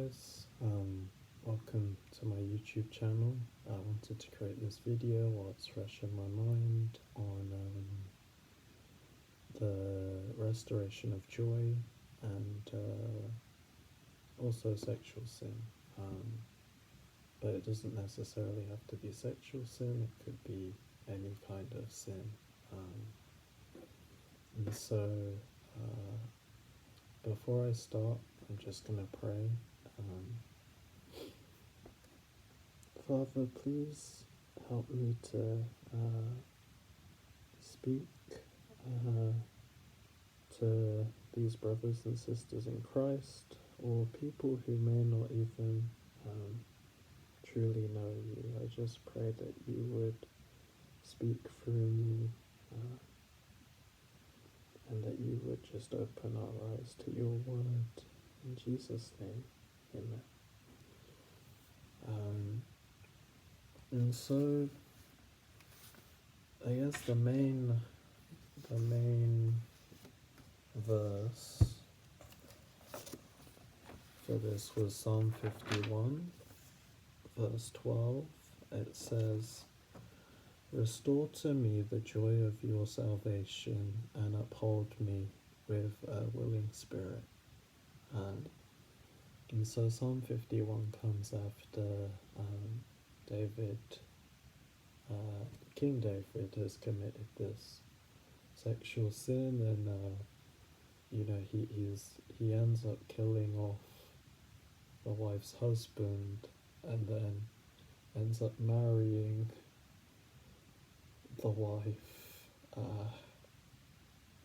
guys, welcome to my YouTube channel. I wanted to create this video while it's fresh in my mind on the restoration of joy and also sexual sin. But it doesn't necessarily have to be sexual sin, it could be any kind of sin. And so before I start, I'm just going to pray. Father, please help me to speak to these brothers and sisters in Christ, or people who may not even truly know you. I just pray that you would speak through me, and that you would just open our eyes to your word. In Jesus' name, amen. And so, I guess the main verse for this was Psalm 51, verse 12. It says, "Restore to me the joy of your salvation and uphold me with a willing spirit." And so Psalm 51 comes after David, King David has committed this sexual sin, and he ends up killing off the wife's husband, and then ends up marrying the wife,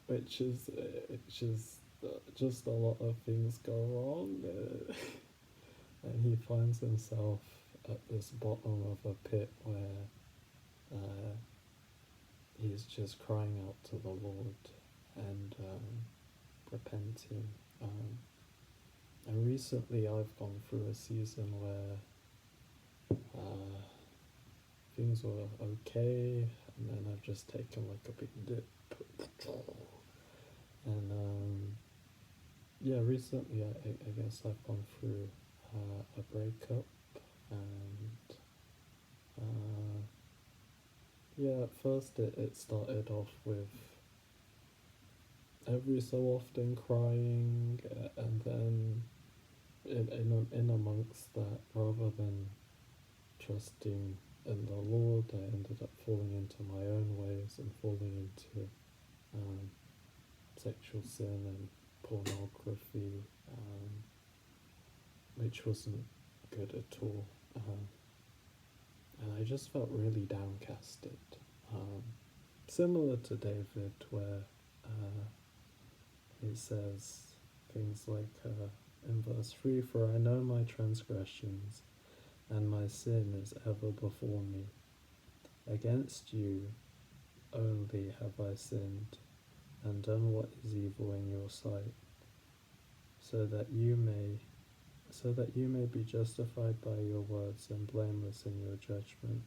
which is just a lot of things go wrong, and he finds himself at this bottom of a pit where he's just crying out to the Lord and repenting. And recently I've gone through a season where things were okay, and then I've just taken like a big dip. And recently I guess I've gone through a breakup, and at first it started off with every so often crying, and then in amongst that, rather than trusting in the Lord, I ended up falling into my own ways and falling into sexual sin and pornography, which wasn't good at all. And I just felt really downcasted, similar to David, where he says things like in verse 3, "For I know my transgressions, and my sin is ever before me. Against you only have I sinned, and done what is evil in your sight, so that you may be justified by your words and blameless in your judgment.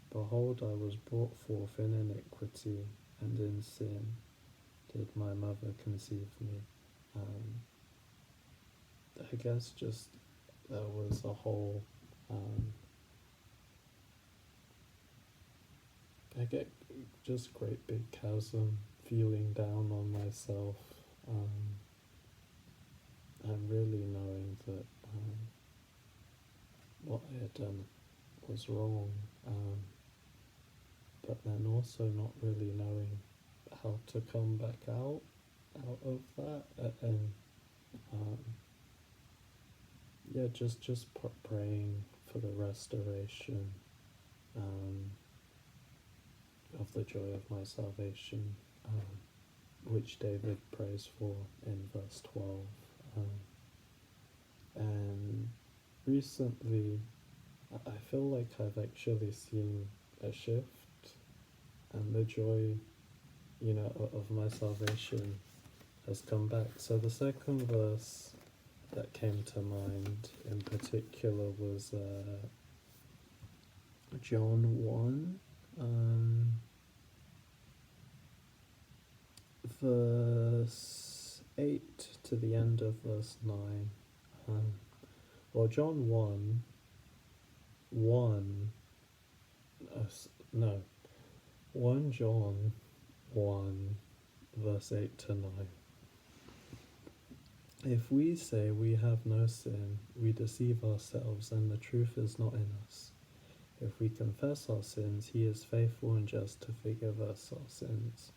Behold, I was brought forth in iniquity, and in sin did my mother conceive me." I guess just there was a whole I get just great big chasm, feeling down on myself, and really knowing that what I had done was wrong, but then also not really knowing how to come back out of that, and just praying for the restoration of the joy of my salvation, which David prays for in verse 12. And recently, I feel like I've actually seen a shift, and the joy, of my salvation has come back. So the second verse that came to mind in particular was John 1, verse 8 to the end of verse 9. Well, John 1, no, 1 John 1, verse 8 to 9. If we say we have no sin, we deceive ourselves, and the truth is not in us. If we confess our sins, he is faithful and just to forgive us our sins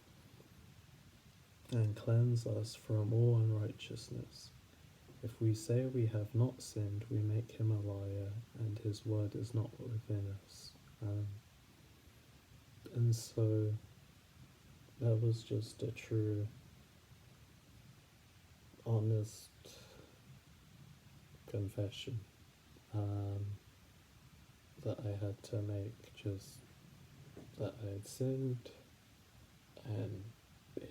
and cleanse us from all unrighteousness. If we say we have not sinned, we make him a liar, and his word is not within us. And so that was just a true, honest confession that I had to make, just that I had sinned, and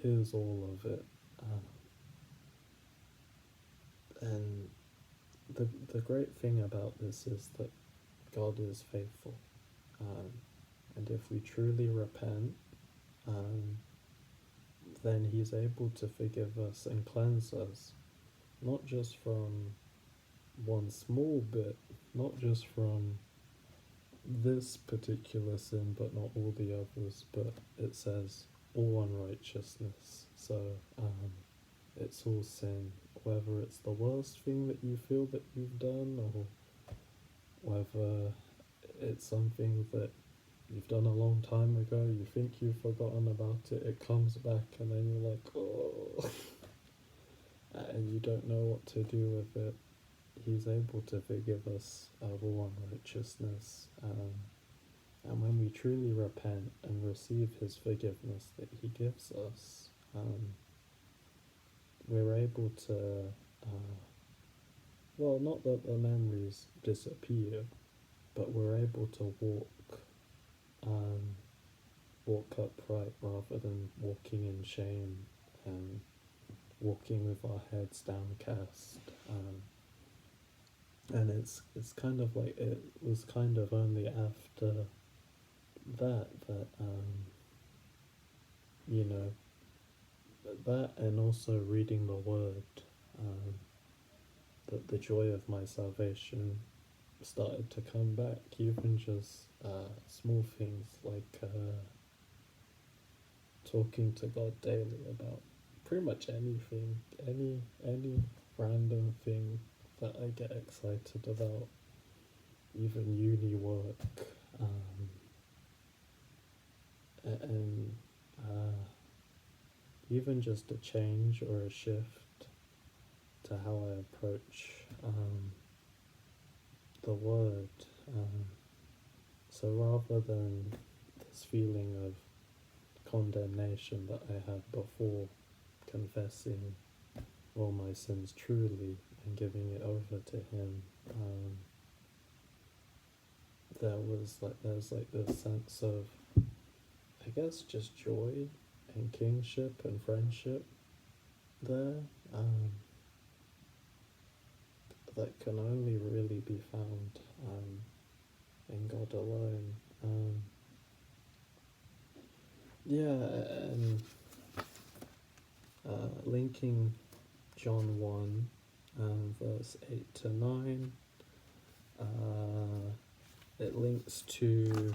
here's all of it. And the great thing about this is that God is faithful. And if we truly repent, then he's able to forgive us and cleanse us, not just from one small bit, not just from this particular sin, but not all the others, but it says all unrighteousness. So it's all sin, whether it's the worst thing that you feel that you've done, or whether it's something that you've done a long time ago, you think you've forgotten about it, it comes back, and then you're like, oh, and you don't know what to do with it. He's able to forgive us of all unrighteousness. And when we truly repent and receive his forgiveness that he gives us, we're able to, well, not that the memories disappear, but we're able to walk upright rather than walking in shame and walking with our heads downcast. And it's kind of like, it was kind of only after that you know, that and also reading the word, that the joy of my salvation started to come back, even just small things like talking to God daily about pretty much anything, any random thing that I get excited about, even uni work, and even just a change or a shift to how I approach the word. So rather than this feeling of condemnation that I had before confessing all my sins truly and giving it over to him, there's like this sense of, I guess, just joy and kingship and friendship there, that can only really be found in God alone. And linking John 1, verse 8 to 9, it links to,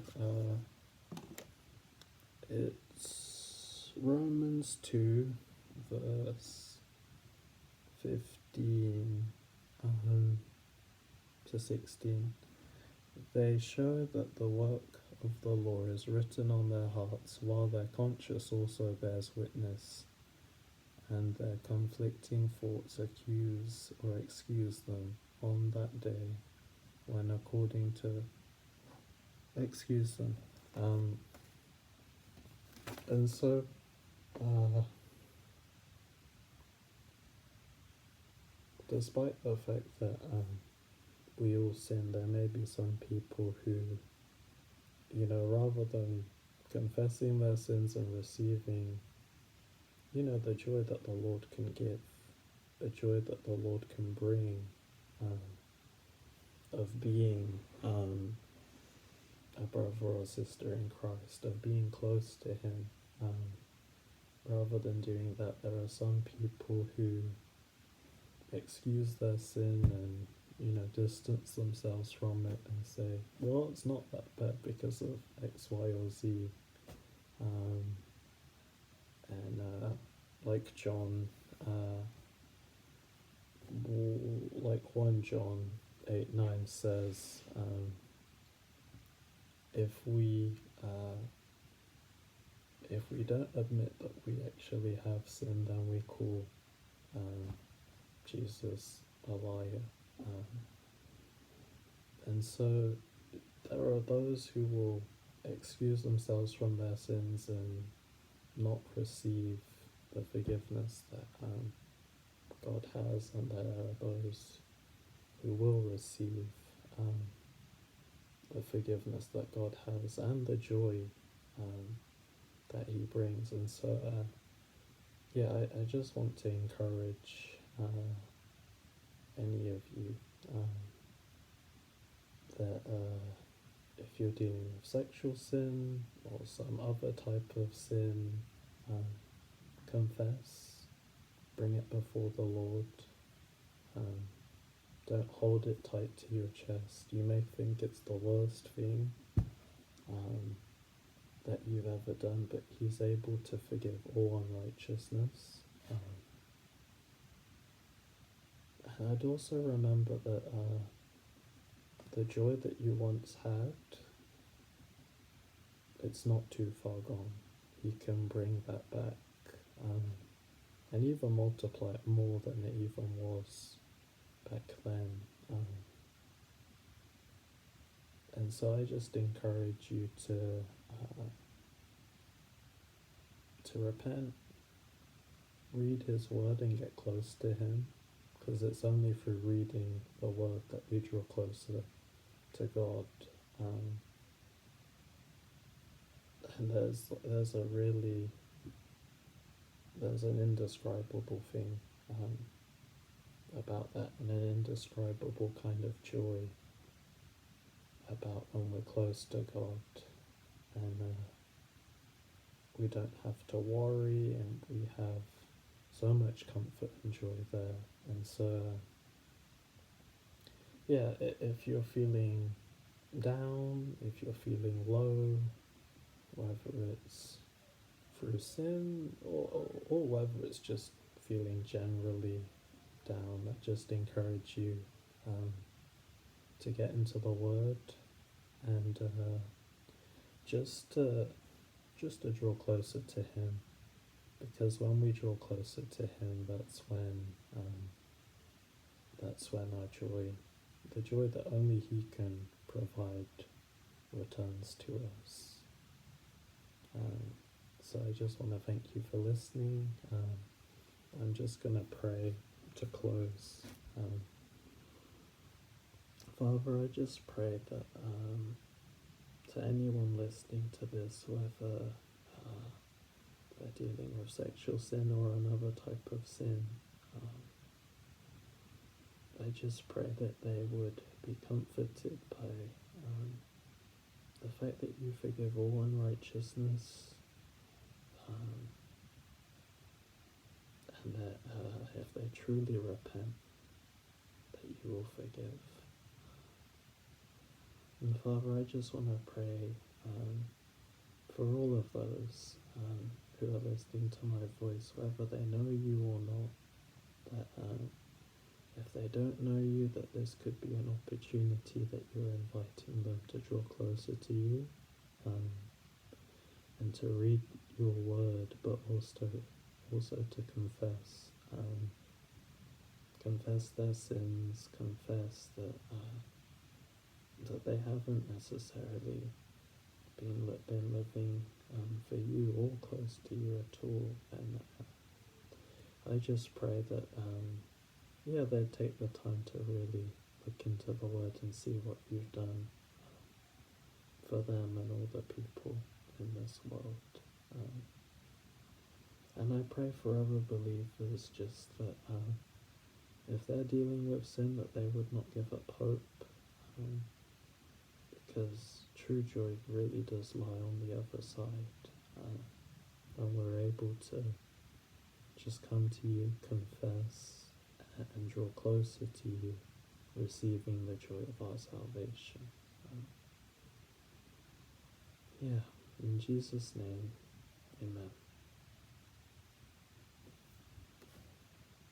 it's Romans 2, verse 15 to 16. They show that the work of the law is written on their hearts, while their conscience also bears witness, and their conflicting thoughts accuse or excuse them on that day when according to excuse them. And so despite the fact that we all sin, there may be some people who, you know, rather than confessing their sins and receiving, you know, the joy that the Lord can give, the joy that the Lord can bring, of being a brother or sister in Christ, of being close to him, rather than doing that, there are some people who excuse their sin and, distance themselves from it and say, well, it's not that bad because of X, Y, or Z. Um, and like John, like 1 John 8:9 says, if we don't admit that we actually have sinned, then we call Jesus a liar. And so there are those who will excuse themselves from their sins and not receive the forgiveness that God has, and there are those who will receive the forgiveness that God has and the joy that He brings. And so, I just want to encourage any of you that if you're dealing with sexual sin or some other type of sin, confess, bring it before the Lord. Don't hold it tight to your chest. You may think it's the worst thing that you've ever done, but He's able to forgive all unrighteousness. And I'd also remember that the joy that you once had, it's not too far gone. He can bring that back and even multiply it more than it even was back then. And so I just encourage you to repent, read His Word and get close to Him, because it's only through reading the Word that we draw closer to God. And there's an indescribable thing about that, and an indescribable kind of joy about when we're close to God, and we don't have to worry, and we have so much comfort and joy there. And so if you're feeling down, if you're feeling low, whether it's through sin or whether it's just feeling generally down, I just encourage you to get into the Word and just to draw closer to Him, because when we draw closer to Him, that's when our joy, the joy that only He can provide, returns to us. So I just want to thank you for listening. I'm just going to pray to close. Father, I just pray that to anyone listening to this, whether they're dealing with sexual sin or another type of sin, I just pray that they would be comforted by the fact that you forgive all unrighteousness, and that if they truly repent, that you will forgive. And Father, I just want to pray for all of those who are listening to my voice, whether they know you or not, that if they don't know you, that this could be an opportunity that you're inviting them to draw closer to you, and to read your word, but also to confess. Confess their sins, confess that they haven't necessarily been living for you or close to you at all. And I just pray that they'd take the time to really look into the Word and see what you've done for them and all the people in this world. And I pray for other believers just that if they're dealing with sin, that they would not give up hope, because true joy really does lie on the other side, and we're able to just come to you, confess, and draw closer to you, receiving the joy of our salvation. Um, yeah, in Jesus' name, amen.